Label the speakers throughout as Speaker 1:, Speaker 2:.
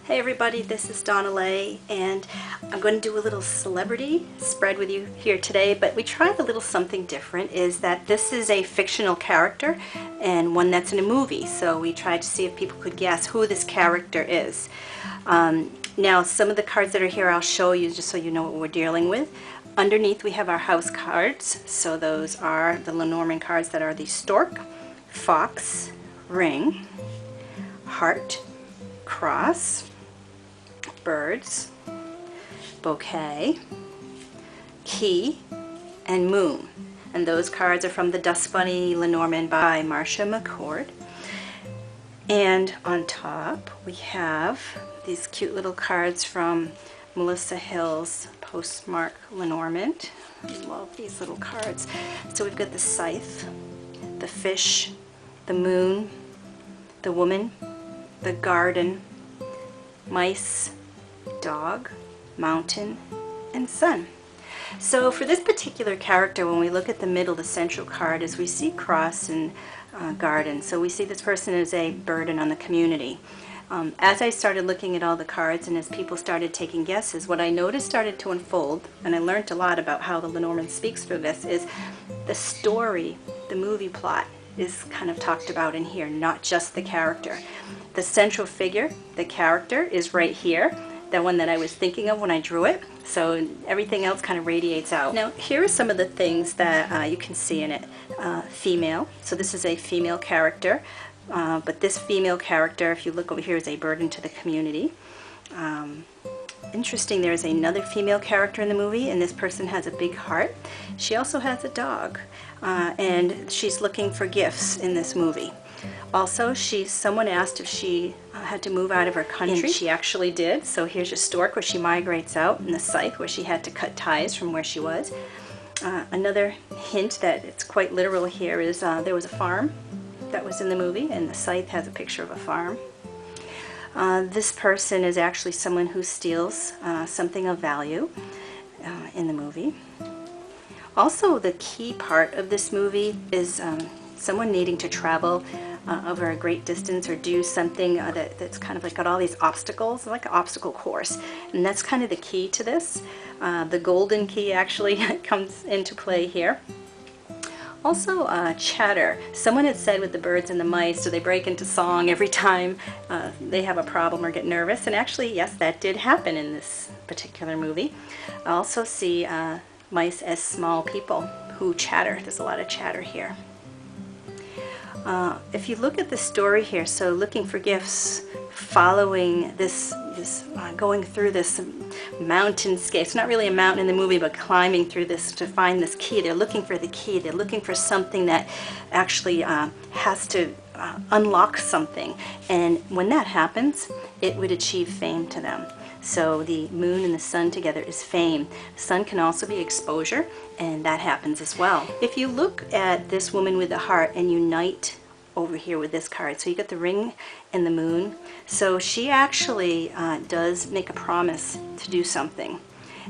Speaker 1: Hey everybody, this is Donnaleigh, and I'm going to do a little celebrity spread with you here today, but we tried a little something different. Is that this is a fictional character and one that's in a movie, so we tried to see if people could guess who this character is. Now some of the cards that are here I'll show you just so you know what we're dealing with. Underneath we have our house cards, so those are the Lenormand cards that are the stork, fox, ring, heart, cross, birds, bouquet, key, and moon. And those cards are from the Dust Bunny Lenormand by Marcia McCord. And on top we have these cute little cards from Melissa Hill's Postmark Lenormand. I love these little cards. So we've got the scythe, the fish, the moon, the woman, the garden, mice, dog, mountain, and sun. So for this particular character, when we look at the middle, the central card, is we see cross and garden. So we see this person as a burden on the community. As I started looking at all the cards and as people started taking guesses, what I noticed started to unfold, and I learned a lot about how the Lenormand speaks through this, is the story, the movie plot, is kind of talked about in here, not just the character. The central figure, the character, is right here, the one that I was thinking of when I drew it, so everything else kind of radiates out. Now here are some of the things that you can see in it. Female, so this is a female character, but this female character, if you look over here, is a burden to the community. Interesting, there's another female character in the movie, and this person has a big heart. She also has a dog, and she's looking for gifts in this movie. Also, someone asked if she had to move out of her country. And she actually did. So here's your stork where she migrates out, and the scythe where she had to cut ties from where she was. Another hint that it's quite literal here is there was a farm that was in the movie, and the scythe has a picture of a farm. This person is actually someone who steals something of value in the movie. Also, the key part of this movie is someone needing to travel over a great distance or do something that's kind of like got all these obstacles, like an obstacle course. And that's kind of the key to this. The golden key actually comes into play here. Also, chatter. Someone had said with the birds and the mice, do they break into song every time they have a problem or get nervous? And actually, yes, that did happen in this particular movie. I also see mice as small people who chatter. There's a lot of chatter here. If you look at the story here, so looking for gifts, following this going through this mountainscape. It's not really a mountain in the movie, but climbing through this to find this key. They're looking for the key. They're looking for something that actually has to unlock something. And when that happens, it would achieve fame to them. So the moon and the sun together is fame. Sun can also be exposure, and that happens as well. If you look at this woman with the heart and unite over here with this card, so you got the ring and the moon, so she actually does make a promise to do something,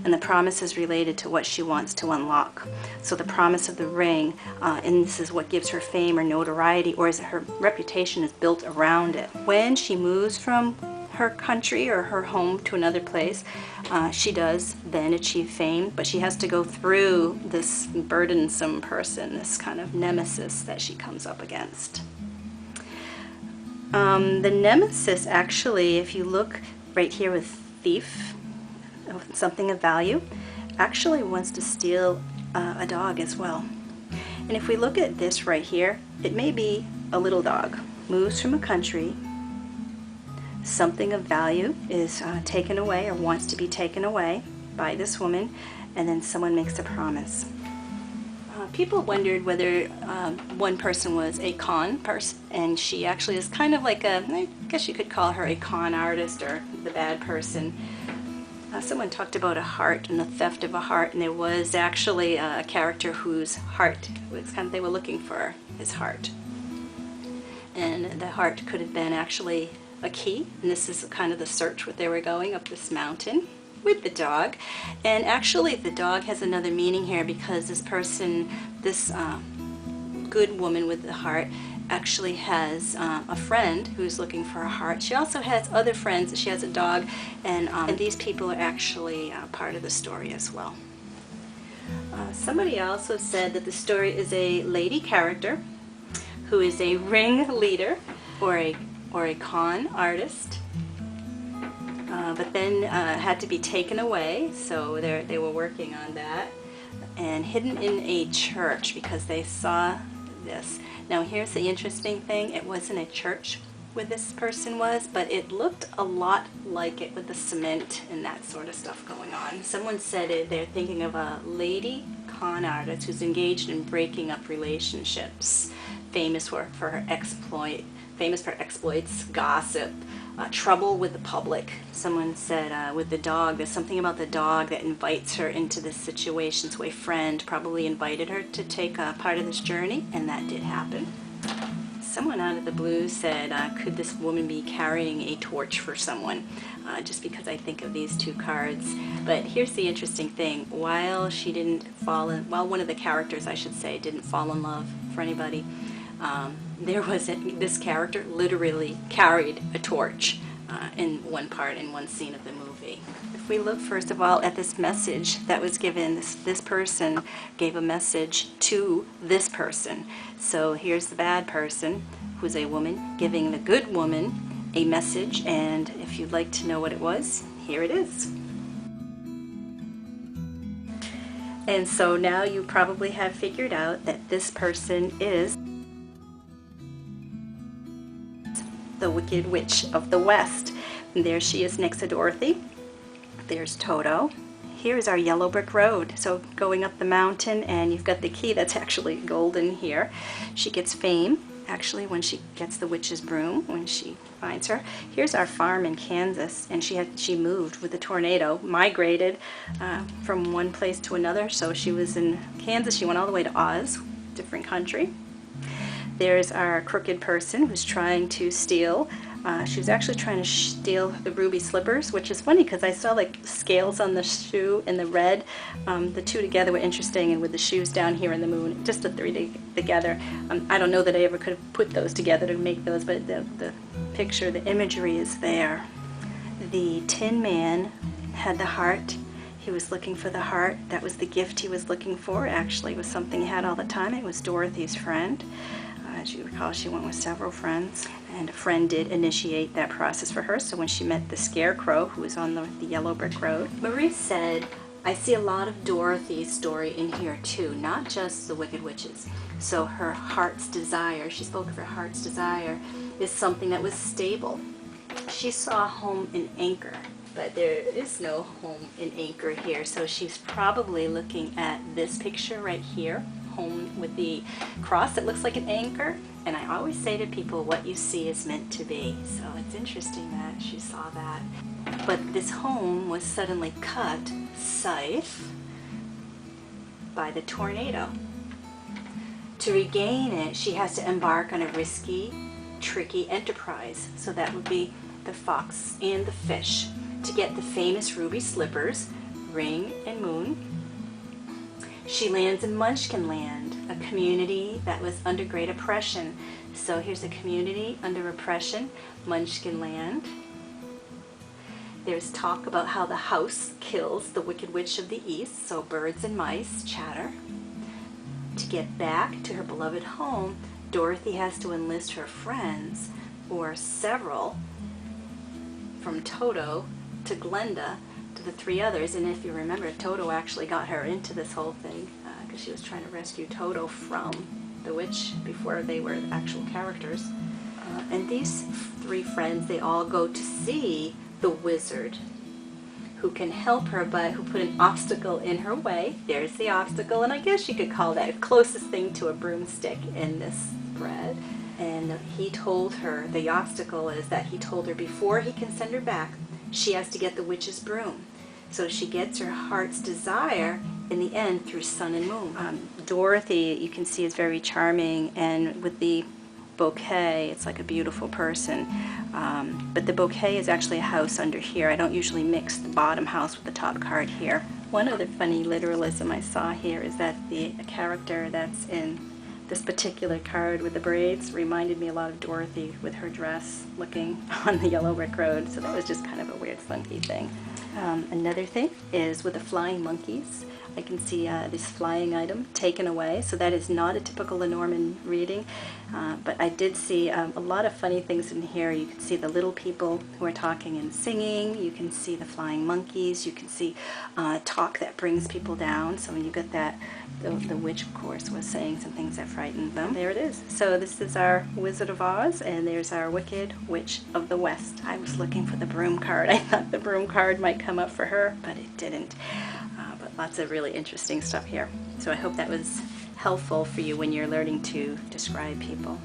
Speaker 1: and the promise is related to what she wants to unlock. So the promise of the ring, and this is what gives her fame or notoriety, or is her reputation is built around it. When she moves from her country or her home to another place, she does then achieve fame, but she has to go through this burdensome person, this kind of nemesis that she comes up against. The nemesis actually, if you look right here with thief, something of value, actually wants to steal a dog as well. And if we look at this right here, it may be a little dog, moves from a country, something of value is taken away or wants to be taken away by this woman, and then someone makes a promise. People wondered whether one person was a con person, and she actually is kind of like I guess you could call her a con artist or the bad person. Someone talked about a heart and the theft of a heart, and there was actually a character whose heart was kind of, they were looking for his heart. And the heart could have been actually a key, and this is kind of the search what they were going up this mountain with the dog. And actually the dog has another meaning here, because this person, this good woman with the heart, actually has a friend who's looking for a heart. She also has other friends. She has a dog, and these people are actually part of the story as well. Somebody also said that the story is a lady character who is a ring leader or a con artist, but then had to be taken away, so they were working on that, and hidden in a church because they saw this. Now here's the interesting thing, it wasn't a church where this person was, but it looked a lot like it with the cement and that sort of stuff going on. Someone said they're thinking of a lady con artist who's engaged in breaking up relationships, famous for her exploits, gossip, trouble with the public. Someone said with the dog, there's something about the dog that invites her into this situation, so a friend probably invited her to take part of this journey, and that did happen. Someone out of the blue said, could this woman be carrying a torch for someone? Just because I think of these two cards. But here's the interesting thing. While one of the characters, I should say, didn't fall in love for anybody, this character literally carried a torch in one scene of the movie. If we look first of all at this message that was given, this person gave a message to this person. So here's the bad person, who's a woman, giving the good woman a message, and if you'd like to know what it was, here it is. And so now you probably have figured out that this person is the Wicked Witch of the West. And there she is next to Dorothy. There's Toto. Here's our yellow brick road. So going up the mountain, and you've got the key that's actually golden here. She gets fame, actually, when she gets the witch's broom, when she finds her. Here's our farm in Kansas, and she moved with the tornado, migrated from one place to another. So she was in Kansas, she went all the way to Oz, different country. There's our crooked person who's trying to steal. She was actually trying to steal the ruby slippers, which is funny because I saw like scales on the shoe and the red. The two together were interesting, and with the shoes down here in the moon, just the three together. I don't know that I ever could have put those together to make those, but the picture, the imagery is there. The Tin Man had the heart. He was looking for the heart. That was the gift he was looking for. Actually, it was something he had all the time. It was Dorothy's friend. As you recall, she went with several friends, and a friend did initiate that process for her. So when she met the Scarecrow, who was on the yellow brick road, Marie said, I see a lot of Dorothy's story in here too, not just the Wicked Witches. So her heart's desire, she spoke of her heart's desire, is something that was stable. She saw a home in Anchor, but there is no home in Anchor here. So she's probably looking at this picture right here, home with the cross that looks like an anchor. And I always say to people, what you see is meant to be. So it's interesting that she saw that. But this home was suddenly cut, scythe, by the tornado. To regain it, she has to embark on a risky, tricky enterprise. So that would be the fox and the fish, to get the famous ruby slippers, ring and moon. She lands in Munchkin Land, a community that was under great oppression. So here's a community under oppression, Munchkin Land. There's talk about how the house kills the Wicked Witch of the East, so birds and mice chatter. To get back to her beloved home, Dorothy has to enlist her friends, or several, from Toto to Glenda, to the three others. And if you remember, Toto actually got her into this whole thing because she was trying to rescue Toto from the witch before they were actual characters. And these three friends, they all go to see the wizard who can help her, but who put an obstacle in her way. There's the obstacle, and I guess you could call that closest thing to a broomstick in this spread. And he told her, the obstacle is that he told her before he can send her back, she has to get the witch's broom. So she gets her heart's desire in the end through sun and moon. Dorothy, you can see, is very charming, and with the bouquet, it's like a beautiful person. But the bouquet is actually a house under here. I don't usually mix the bottom house with the top card here. One other funny literalism I saw here is that the character that's in This particular card with the braids reminded me a lot of Dorothy with her dress looking on the yellow brick road, so that was just kind of a weird funky thing. Another thing is with the flying monkeys. I can see this flying item taken away, so that is not a typical Lenormand reading, but I did see a lot of funny things in here. You can see the little people who are talking and singing, you can see the flying monkeys, you can see talk that brings people down. So when you get that, the witch of course was saying some things that frightened them. There it is. So this is our Wizard of Oz, and there's our Wicked Witch of the West. I was looking for the broom card. I thought the broom card might come up for her, but it didn't. But lots of really interesting stuff here. So I hope that was helpful for you when you're learning to describe people.